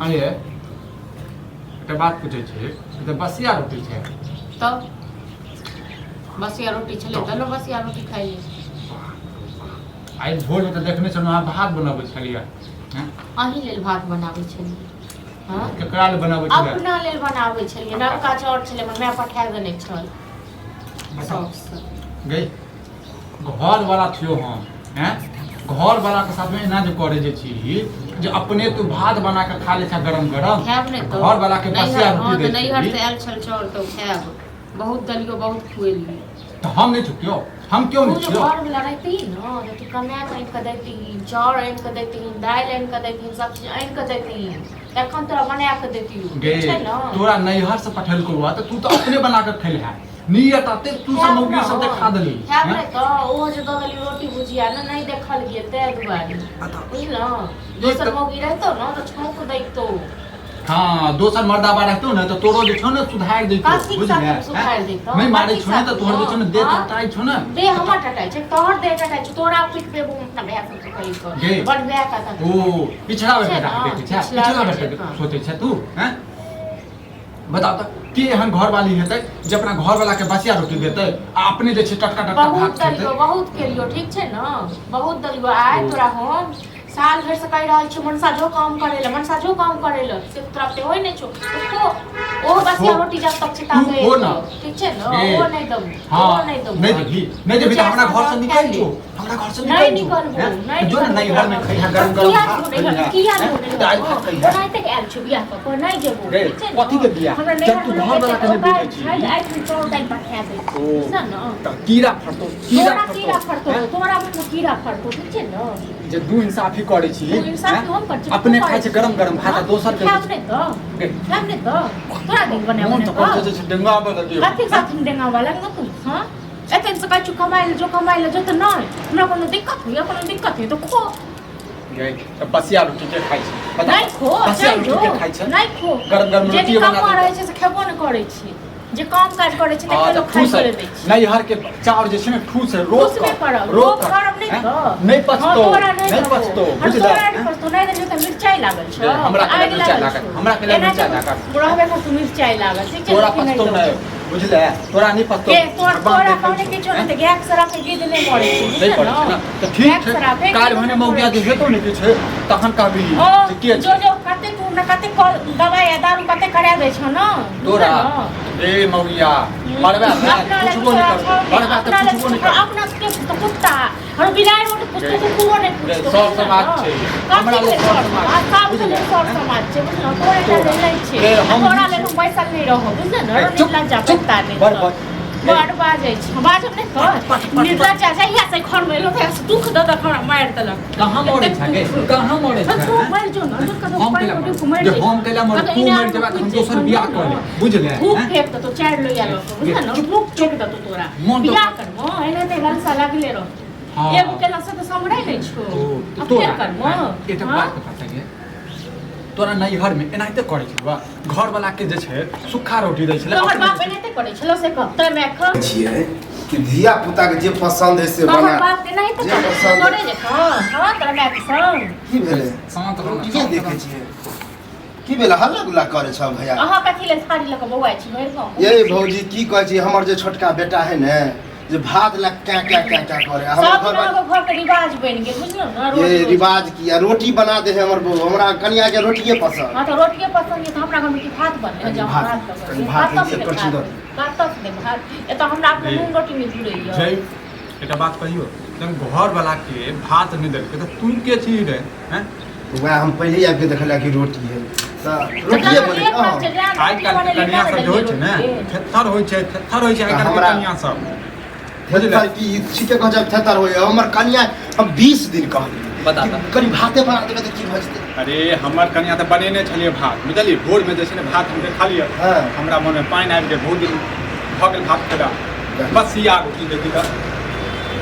अरे एक बात पूछे छे तो बसिया रोटी छे तो बसिया रोटी छले त लो बसिया रोटी खाइए। आई भोर में तो देखने छलहुँ अहाँ भात बनाबै छलियै हैं अही लेल भात बनाबै छलिए। हां केकरा ले बनाबै छलियै? अपना लेल बनाबै छलिए। नवका चाउर छले मम्मी पठा देने छल। गई घर वाला छियो हम हैं घर वाला के साथ में एना जे करे जे छी जे अपने तू भात बना के खा ले छ गरम गरम खाब ने तो घर वाला के बसिया रोटी दे नहीं हट से आयल छल चाउर तो खाब बहुत दलियो बहुत खुएलिए। तो हम नहीं छुकियो हम क्यों नहीं छियो? घर वाला रहती ना तो कन्या आन के देती चाउर आन के देती दाल आन के देती सब चीज आन के देती तखन तोरा बना के देती छै ना। तोरा नैहर से पठेल को हुआ तो तू तो अपने बना के खेले है नियत आते तू सब मौगी सब देखा देली खाब रे तो ओ जे दली रोटी भुजिया ना नहीं देखल गेल ते दुआरी बुझलो दोसर मौगी रहतो ना तो छौंक दैतो। हां दोसर मर्दाबा रहतो ना तो तोरो जे छौ ना सुधार दैतो बुझले सुधार दैतो नहीं मारे छौ ना तो तोहर जे छौ ना दे टटाई छौ ना दे हमर टटाई छै तोहर दे टटाई छै तोरा पीठ पे वो अपना भैया सब कहि को बड़ भैया का ओ पिछड़ा बेटा देखे छै पिछड़ा बेटा सोचे छै तू हैं बता तो के एहन घर वाली हेतै जे अपना घर वाला के बसिया रोटी देतै आ अपने जे छै टटका टटका भात खेतै। बहुत केलियो ठीक छै ना बहुत दलियो आइ तोरा हम साल भर से कहि रहल छी मनसा जो काम करेला मनसा जो काम करेला से तोरा पे होय नै छौ तो ओ बसिया रोटी जब तक छिटा गए ठीक छै ना ओ नहीं दम हां नहीं देबी तो हमरा घर से निकल जो हमरा घर से नहीं निकलबो नहीं जो नहीं घर में खैहा गरम गरम भात किया नहीं दाल भात बनाई तक आयल छी बियाह पर नहीं जेबो ठीक छै कथि के बियाह जब तू घर वाला के नहीं बुझै छी आई फिर तो दाल पठा दे ना ना त कीड़ा फरतो तोरा में कीड़ा फरतो ठीक छै ना जे दू इंसाफी करे छी अपने खाइ छै गरम गरम भात दोसर के खाब नै तो तोरा देख बनाबे मन तो कहते छै डेंगा बदल दियो कथि साथ डेंगा वाला न तू हां एतन से काचू कमाइल जो तो नहीं हमरा कोनो दिक्कत है तो खो गई त बसिया रोटी के खाइ छै नहीं खो बसिया रोटी के खाइ छै नहीं खो गरम गरम रोटी बना जे रहे छै से खेबो न करे छी जे काम काज करे छै त लोग खाइ करे दै छै नहीं हर के चाउर जे छै ने ठूस है रोक करब नहीं पचतो नहीं पचतो बुझला नहीं दे त मिरचाई लागल छ हमरा के मिरचाई लागल हमरा के मिरचाई लागल बुढ़ावे का मिरचाई लागल ठीक छै तोरा पचतो नहीं बुझले तोरा नहीं पचतो के तोरा कहने के छोड़ दे गैस सरा के गिद नहीं पड़े छै नहीं पड़े ना तो ठीक है काल भने मौगिया जे हेतो नहीं छै तखन कहबी के जो कते तू न कते दवाई या दारू कते करा दे छ न तोरा ए मौगिया मरबा कुछबो नहीं कर मरबा तो कुछबो नहीं कर अपना के तो कुत्ता और बिलाइ रोट पुछतो तो कुओ नहीं पुछतो सब समाज छै हमरा लोग सब समाज बुझले सब समाज छै बुझलो तोरा एटा नहीं छै तोरा ले पैसा नहीं रहो बुझले न लज्जा पत्ता नहीं बड़ बाजै छै बाजब नहीं कर निर्लज्जा जहिया से घर में लोग दुख द द खरा मार देलक कहां मोड़े छ गे कहां मोड़े छ तू मर जो न कदम पाई को मर जे हम केला मर तू मर जेबा हम दोसर बियाह कर ले बुझले खूब फेक तो चार लो यार बुझल न खूब फेक तो तोरा बियाह कर मो एने ते लालसा लागले रह एगो केला से तो समड़ै नहीं छो तोरा कर मो एटा बात पता गे तोरा नैहर में एनाहिते करे छलवा घर वाला के जे छै सुखा रोटी दै छले तोहर बाप एनाहिते करे छलो से कह त मैं ख छियै कि धिया पुता के जे पसंद है से बना तोहर बाप एनाहिते करे तोरे जे हां तोरा मैं पसंद की भेले शांत रह की देखे छियै की भेले हल्ला गुल्ला करे छ भैया अहाँ कथि ले थारी ल के बौआइ छी भरि गांव ये भौजी की कहै छी हमर जे छोटका बेटा है ने जे भात ला क्या करे सब लोग घर के रिवाज बन गेल बुझलो ना ये रिवाज किया रोटी बना दे है हमर बहू हमरा कन्या के रोटिए पसंद हां तो रोटिए पसंद है तो हमरा घर में की भात बनले जब भात ये बड़ सुंदर भात दे भात ए तो हमरा अपने नून रोटी में जुड़ैया जय एटा बात कहियो जब घर वाला के भात नहीं देलके तो तू के छी रे हैं वह हम पहले आके देखला कि रोटी है त रोटिए बने आइ काल कन्या सब जो छै ने थेथर होय छै आइ काल कन्या सब थेतर की ठीके कह जब थेतर होय हमर कन्या हम 20 दिन कहली बता कनी भाते बना देबे त की भजते अरे हमर कन्या त बनेने छलिए भात बुझलिए भोर में जे छै ने भात हम खा लिया हमरा मन में पानी आबि के बहुत दिन भ गेल भात खेला बसिया रोटी देखी त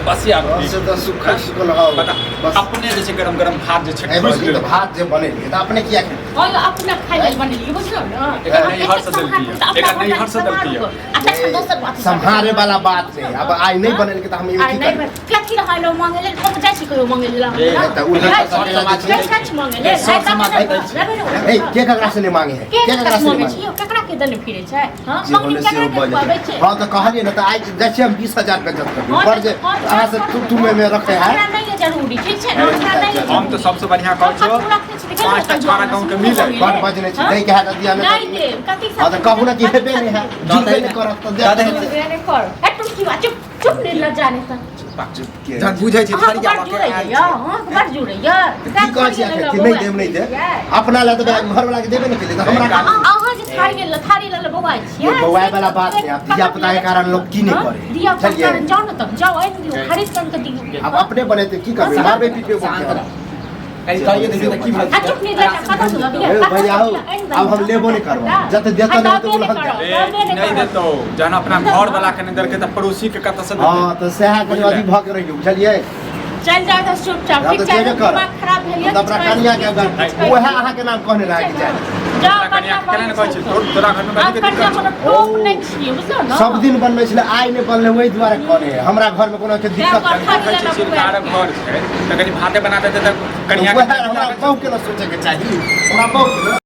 बसिया रोटी से त सुखल सुखल हां बता बस। अपने जे छै गरम गरम भात जे छै ए खुश भौजी तो भात जे बनेलिए त अपने किया खेलिए और अपना खाइ लेल बनेलिए बुझलो न एकर नहीं हर से देलकी है, एकर नहीं हर से देलकी है। अच्छा दोसर बात संभारे वाला बात नहीं अब आई नहीं बनेल के त हम आ की नहीं करें कथी रहलो मांगेले हम जाइ छी कहियो मांगेले ए, त उ लड़का सब समाज छै। सच मांगेले सब समाज छै। ए के ककरा से नहीं मांगे है के ककरा से नहीं मांगे मांगे छी केकरा के दने फिरे छै हां जे मांगे बोले से केकरा वो के खुआबै छै हां तो कहलिए ना त आज जैसे हम 20000 के जत कर पर जे अहाँ से तू में रखे है हमरा नहीं जरूरी ठीक छै ना हमरा नहीं हम तो सबसे बढ़िया कहै छौ 5टा छाड़ा गांव के मिले बड़ बजने छै नहीं कहा त दिया नहीं दे कथी हां तो कहू ना कि हेबे नहीं है जुबे नहीं करत त दे नहीं कर ए तू की बात चुप चुप नहीं लग जाने त जब बुझै छै अहाँ थारी बड़ जुड़ै या हां बड़ जुड़ै या की कहै छी आखिर कि नहीं देब नहीं दे अपना ला तो घर वाला के देबे नहीं केले त हमरा अहाँ जे थारी ले बौआ छियै बौआई वाला बात है अब दिया पता के कारण लोग की नहीं करे दिया के कारण जाओ ना तब जाओ एन दियो खरीद कर के दियो अब अपने बने थे की करबे मारबे पीटे बोल ऐ कहिए देखिए त की आ भाई चुप नहीं लगा कथा सुन दिया ए भैया हो अब हम लेबो नहीं करबो जत देता नहीं तो बोल नहीं देतो जहन अपना घर वाला के नहीं देलके त पड़ोसी के कत से हां तो सहा कनी अधिक भग रही बुझलिए चल जा तो चुपचाप ठीक है दिमाग खराब भेलिए तब कनिया के ओहे अहाँ के नाम कहने रहे के चाही जाओ कनिया केना ने कहै छै तोरा घर में आप बड़ी के कन्या दिक्कत कोनो टोक नहीं छिए बुझलो ना सब दिन बनबै छले आइ नहीं बनले ओहि द्वारे कहने हमरा घर में कोनो के दिक्कत कहै छै सरकार घर छै त कनी भाते बना देते त कनिया ओहे हमरा बहु के न सोचे के चाही हमरा बहु